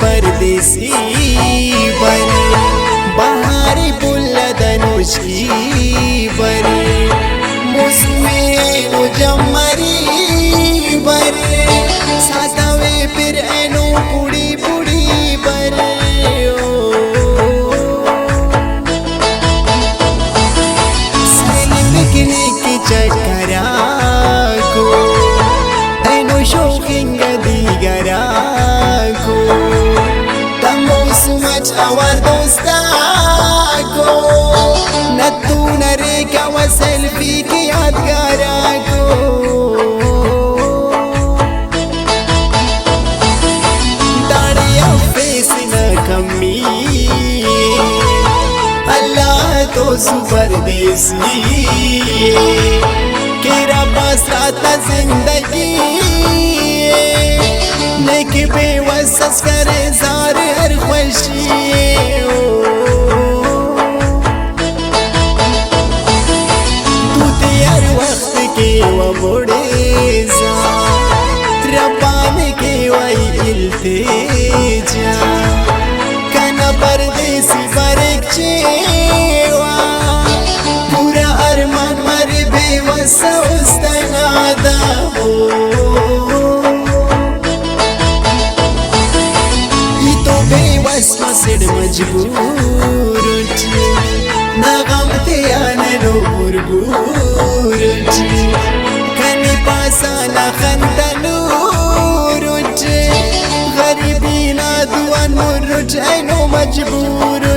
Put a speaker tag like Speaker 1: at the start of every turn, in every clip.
Speaker 1: परदेसी बने बहारी बुल्लदनुष की बने मुझमें मुजम्मरी बने सातवे फिर एनो पुड़ी पुड़ी बने बिकने की चक्करा को एनो शौकिंग दीगरा को much our dosta ko na tu na reka wa selfie ki yadgara ko dadiya face na kami Allah to superdesi kera basata zindagi लेके बेवस करे जार हर खुशी तू ते हर वक्त के वो मुड़े जा रबान के वही इल्ते जा कना परदेसी बरक चेवा पूरा अरमान मर बेवस उस्तनादा हो मसिड मजबूर ना गम ते आने नो बुरबूर कने पासा ना खंदनूर गरीबी ना दुआ नूर नो मजबूर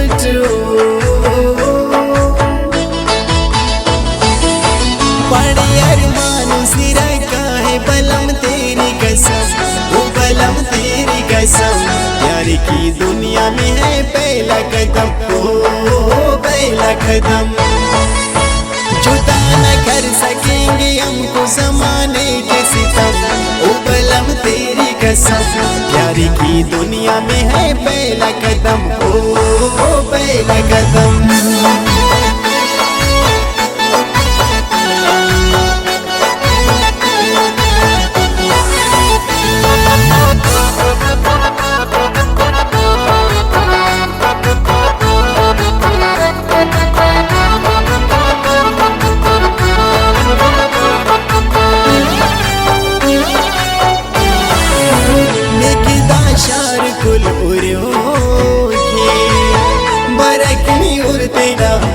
Speaker 1: पड़े अरमानो सिरा का है बलम तेरी कसम वो बलम तेरी कसम प्यार की दुनिया में है पहला कदम ओ पहला कदम जुदा न कर सकेंगे हमको ज़माने के सितम ओ बलम तेरी कसम प्यार की दुनिया में है पहला कदम ओ पहला कदम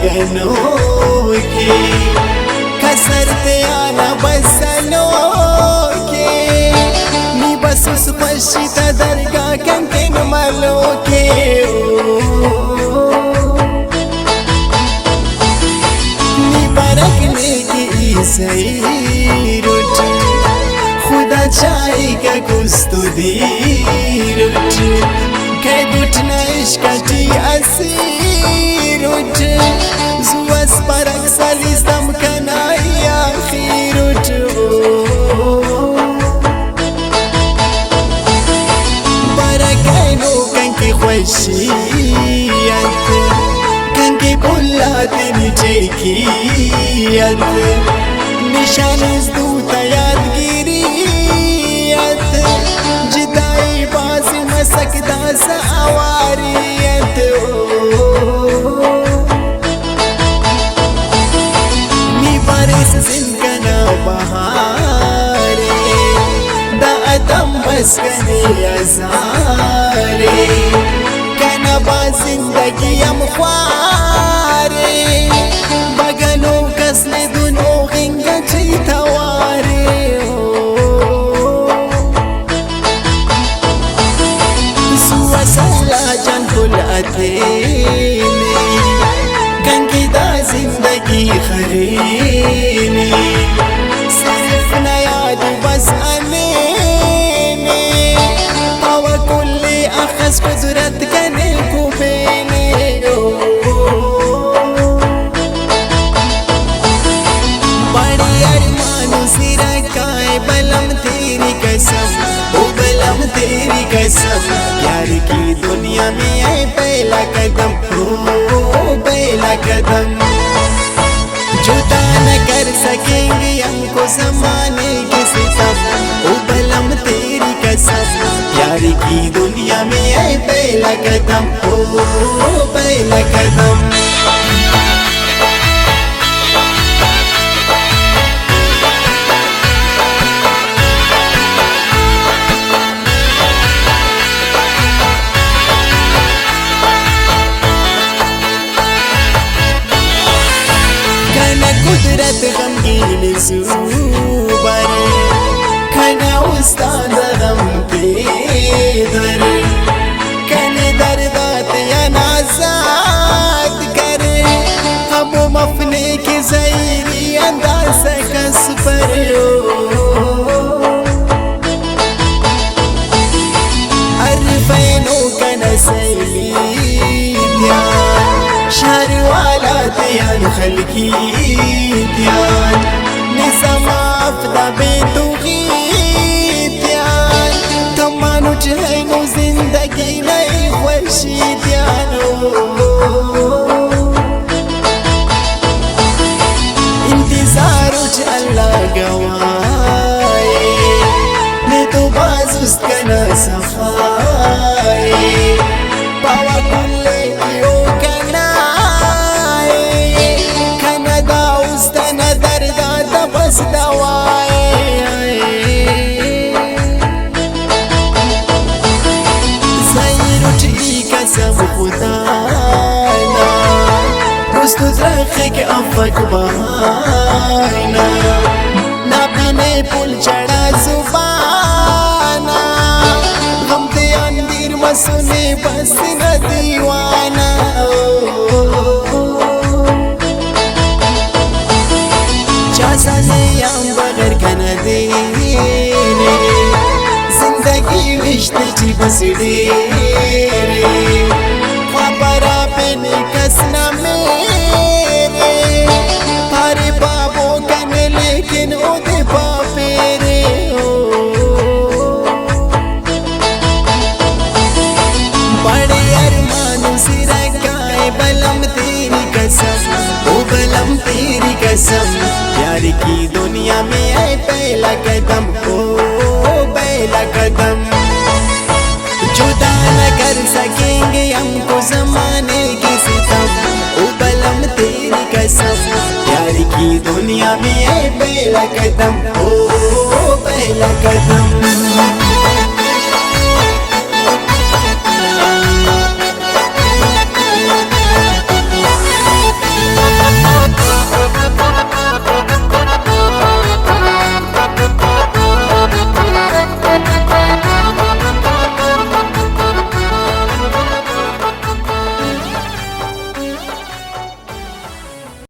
Speaker 1: गनो के कसरते आना बसनो के नी बस स्पष्ट दरगा कंकन मलो के नी बरकने की सही रुच खुदा चाहेगा कुछ तो देर के दुटना इश्क की असीर जुआस परक सलिस्म कनाई आखिर बरकैनो कंकी खुशियत कंकी बुल्ला तेरी जेकियत निशान दूत यादगिरियत जिदाई बास मसकदा सवारियत जिनकना बहारे दातम बस कने अज़ारे कनबा जिंदगी हम ख्वारे बगनो कसले दुनो गिंगा चीतवारे सुवा सला जन कुल अथेने जिंदगी खरीने सिर्फ न याद बस आने हवा कुल्ले अखस कुदरत कने को बेने बड़ी अरमानों से रखाए बलम तेरी कसम ओ बलम तेरी कसम प्यार की दुनिया में है पहला कदम ओ पहला कदम जुदा न कर सकेंगे हमको ज़माने के सितम ओ बलम तेरी कसम प्यार की दुनिया में है पहला कदम ओ पहला कदम कुदरत गमगीन ज़ुबान खना उस्ताद गम पेदर कने दर्दात या नाज़ात करे हम मफने के ज़ैरी अंदाज़ कस पर अरफैनों का नसली शहर वाला त्यान खलकी त्यान निसमाफ्ता बेतुकी त्यान तमानु चहनो जिंदगी नई खुशी त्यानो इंतज़ार उच अल्लाह गवाए ने तो बाजुस्त कना सफाए पावा कुल्ले यो बस दवाए सही रुचि कसम खुदाना दोस्त रखे के अफक बहाना ना पीने पुल चढ़ा जुबाना हम ते अंदर मसुने बस न दीवाना बगैर कना देने जिंदगी रिश्ते ची बसड़े खबरा पे कसना मेरे थारे बाबो कने लेकिन ओदे बापे रे बड़े अरमानों से रखाए बलम तेरी कसम ओ बलम तेरी कसम प्यार की दुनिया में है पहला कदम ओ पहला कदम जुदा न कर सकेंगे हमको ज़माने के सितम ओ बलम तेरी कसम प्यार की दुनिया में है पहला कदम ओ